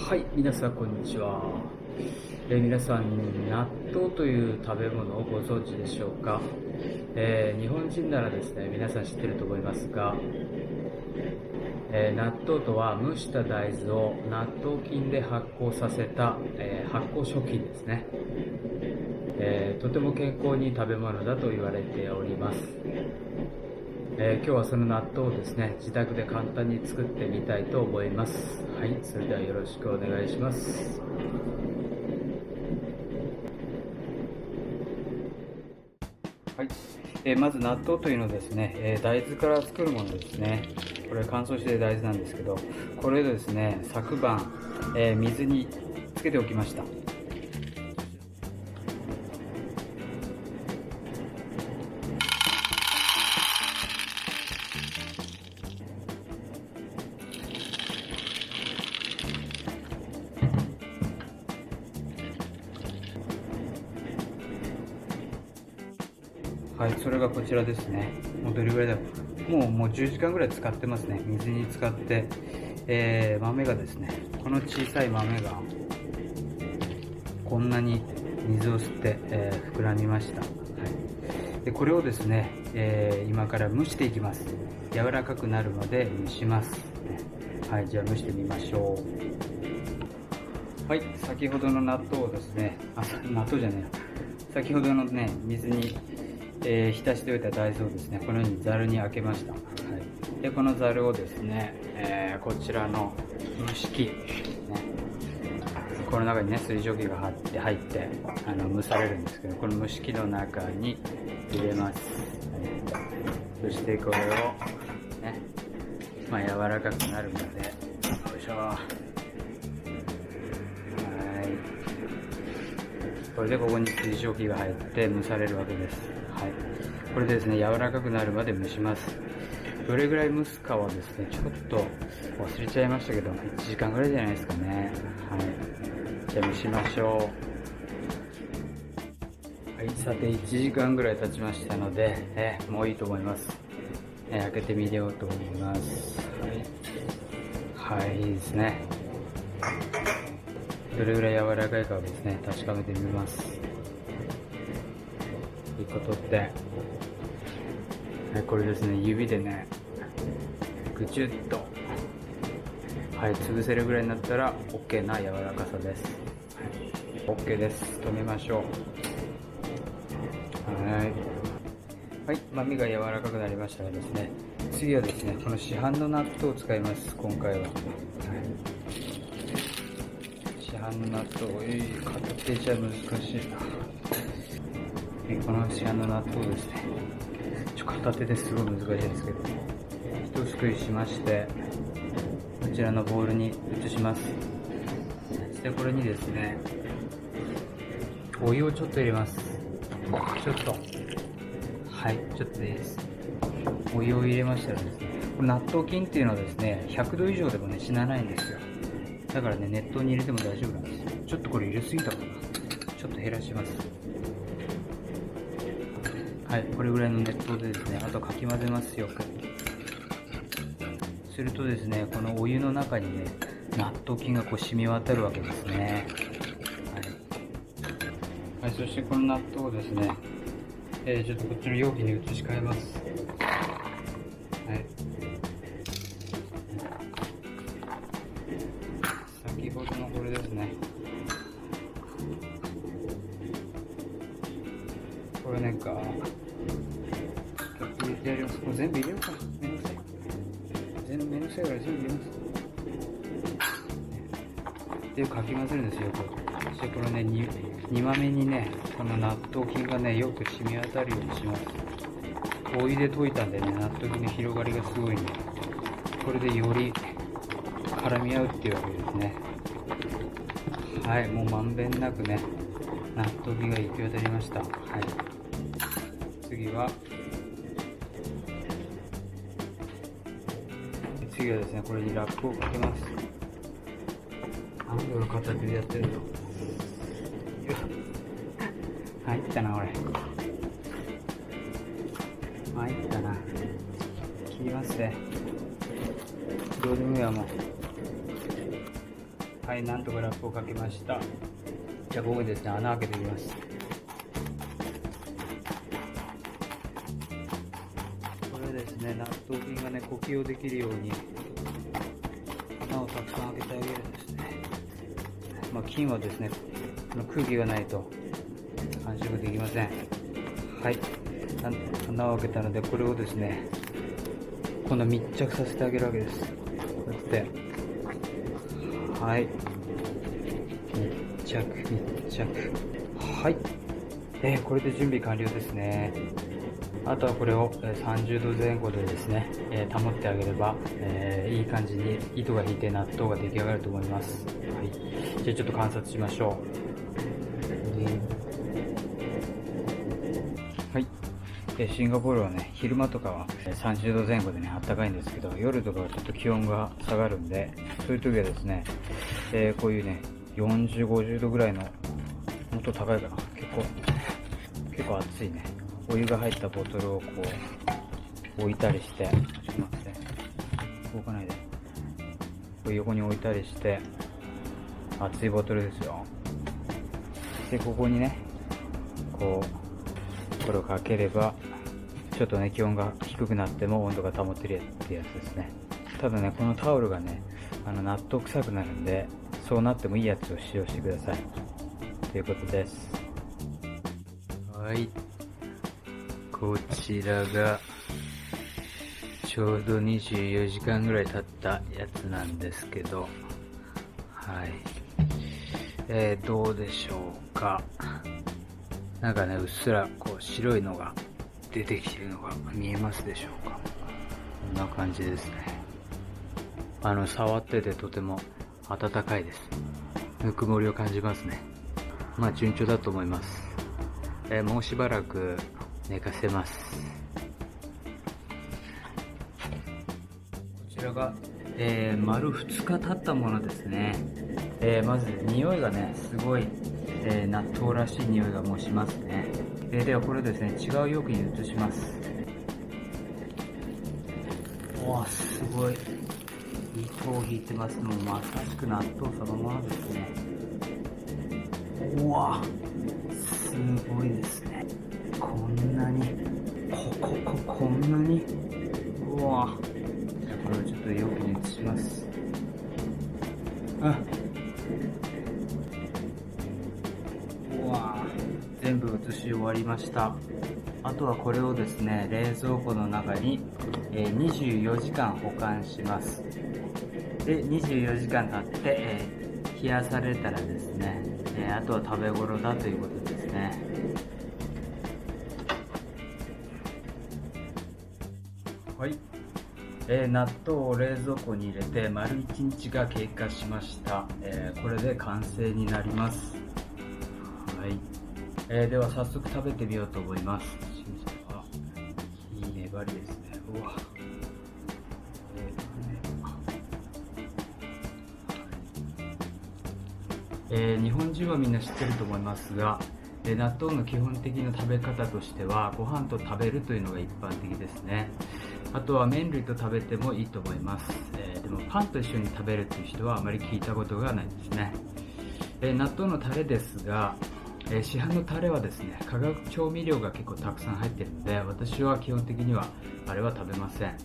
はい、皆さんこんにちは。皆さん、納豆という食べ物をご存知でしょうか。日本人ならですね、皆さん知ってると思いますが、納豆とは蒸した大豆を納豆菌で発酵させた、発酵食品ですね。とても健康にいい食べ物だと言われております。今日はその納豆をですね、自宅で簡単に作ってみたいと思います。はい、それではよろしくお願いします。はい、まず納豆というのはですね、大豆から作るものですね。これ乾燥して大豆なんですけど、これをですね、昨晩、水につけておきました。はい、それがこちらですね。もうどれぐらいだろう。もう10時間ぐらい使ってますね。水に浸かって、豆がですね、この小さい豆がこんなに水を吸って、膨らみました。はい、でこれをですね、今から蒸していきます。柔らかくなるまで蒸します。はい、じゃあ蒸してみましょう。はい、先ほどの納豆をですね、納豆じゃねえ先ほどのね、水に浸しておいた大豆をですね、このようにザルに開けました。はい、でこのザルをですね、こちらの蒸し器、ね、この中にね水蒸気が入って蒸されるんですけど、この蒸し器の中に入れます。はい、そしてこれをね、柔らかくなるまで、よいしょ。はい、これでここに水蒸気が入って蒸されるわけです。はい、これでですね、柔らかくなるまで蒸します。どれぐらい蒸すかはですね、ちょっと忘れちゃいましたけど、1時間ぐらいじゃないですかね。はい、じゃあ蒸しましょう。はい、さて1時間ぐらい経ちましたので、もういいと思います。開けてみようと思います。はい、はい、いいですね。どれぐらい柔らかいかをですね、確かめてみます。1個取って、これですね、指でね、ぐちゅっと、はい、潰せるぐらいになったら OK な柔らかさです。はい、OK です。止めましょう。はい、豆が柔らかくなりましたらですね、次はですね、この市販の納豆を使います。今回は、はい、市販の納豆、片手じゃ難しいな。この市販の納豆ですね、片手ですごい難しいですけど、一すくいしまして、こちらのボウルに移します。そしてこれにですね、お湯をちょっと入れます。ちょっと、はい、ちょっとです。お湯を入れましたらですね、これ納豆菌っていうのはですね、100度以上でもね、死なないんですよ。だからね、熱湯に入れても大丈夫なんですよ。ちょっとこれ入れすぎたかな。ちょっと減らします。はい、これぐらいの熱湯でですね、あとかき混ぜますよく。するとですね、このお湯の中にね、納豆菌がこう染み渡るわけですね。はい、そしてこの納豆をですね、ちょっとこっちの容器に移し替えます。はい、先ほどのこれですね、これね、入れてやります。これ全部入れようかな。めんどくさい。めんどくさいから全部入れます。で、かき混ぜるんですよ、よく。そしてこれね、煮豆にね、この納豆菌がね、よく染み渡るようにします。お湯で溶いたんでね、納豆菌の広がりがすごいんで、これでより絡み合うっていうわけですね。はい、もうまんべんなくね、納豆菌が行き渡りました。はい。次はですね、これにラップをかけます。俺片手でやってると。入ったな、俺。入ったな。切りますね。どうでもいいわ、もう。はい、なんとかラップをかけました。じゃあここにですね、穴開けていきます。これですね、納豆菌がね、呼吸をできるように穴をたくさん開けてあげるんですね。菌はですね、空気がないと繁殖できません。はい、穴を開けたので、これをですね、今度は密着させてあげるわけです。こうやって、はい、密着。はい、これで準備完了ですね。あとはこれを30度前後でですね、保ってあげれば、いい感じに糸が引いて納豆が出来上がると思います。はい、じゃあちょっと観察しましょう。はい、シンガポールはね、昼間とかは30度前後でね、あったかいんですけど、夜とかはちょっと気温が下がるんで、そういう時はですね、こういうね、40、50度ぐらいの、もっと高いかな、結構熱いね、お湯が入ったボトルをこう置いたりして、ちょっと待って、動かないで、こう横に置いたりして、熱いボトルですよ。で、ここにね、これをかければ、ちょっとね、気温が低くなっても温度が保てるってやつですね。ただね、このタオルがね、納豆臭くなるんで、そうなってもいいやつを使用してください。ということです。はい。こちらが、ちょうど24時間ぐらい経ったやつなんですけど、はい。どうでしょうか。なんかね、うっすらこう白いのが出てきているのが見えますでしょうか。こんな感じですね。触っててとても温かいです。ぬくもりを感じますね。順調だと思います。もうしばらく寝かせます。こちらが、丸2日経ったものですね。まず匂いがね、すごい、納豆らしい匂いがもうしますね。ではこれですね、違う容器に移します。わあ、すごい糸を引いてます。もうまさしく納豆そのものですね。うわ、すごいですね。こんなにこんなに、うわ。じゃあこれをちょっと容器に移します。うわ、全部移し終わりました。あとはこれをですね、冷蔵庫の中に24時間保管します。で、24時間経って、冷やされたらですね、あとは食べ頃だということですね。はい、納豆を冷蔵庫に入れて丸1日が経過しました。これで完成になります。はい、では早速食べてみようと思います。いい粘りですね。うわ、日本人はみんな知ってると思いますが、納豆の基本的な食べ方としてはご飯と食べるというのが一般的ですね。あとは麺類と食べてもいいと思います。でもパンと一緒に食べるという人はあまり聞いたことがないですね。納豆のタレですが、市販のタレはですね、化学調味料が結構たくさん入っているので、私は基本的にはあれは食べません。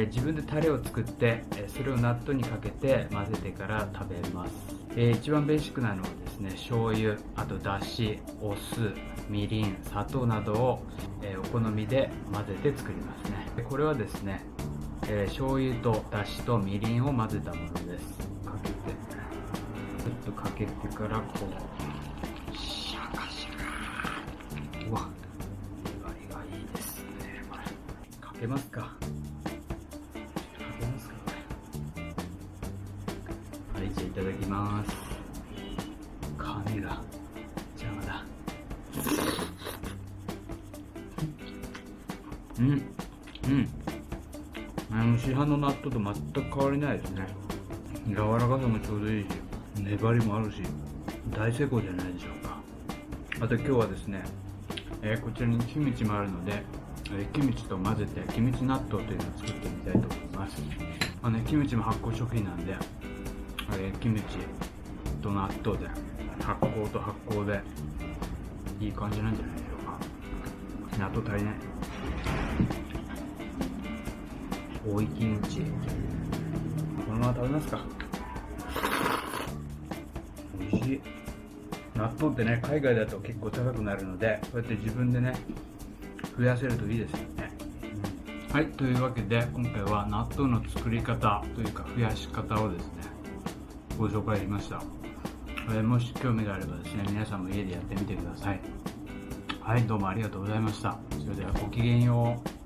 自分でタレを作って、それを納豆にかけて混ぜてから食べます。一番ベーシックなのはですね、醤油、あとだし、お酢、みりん、砂糖などを、お好みで混ぜて作りますね。これはですね、醤油とだしとみりんを混ぜたものです。かけて、ちょっとかけてからこう、シャカシャカ。うわ、粘りがいいですね。これかけますか。はい、じゃあいただきます。紙が邪魔だ。市販の納豆と全く変わりないですね。柔らかさもちょうどいいし、粘りもあるし、大成功じゃないでしょうか。あと今日はですね、こちらにキムチもあるので、キムチと混ぜてキムチ納豆というのを作ってみたいと思います。キムチも発酵食品なんで、キムチと納豆で発酵と発酵でいい感じなんじゃないでしょうか。納豆足りない。追いキムチこのまま食べますか。美味しい。納豆ってね、海外だと結構高くなるので、こうやって自分でね増やせるといいですよね。はい、というわけで今回は納豆の作り方というか増やし方をですねご紹介しました。もし興味があればですね、皆さんも家でやってみてください。はい、どうもありがとうございました。それではごきげんよう。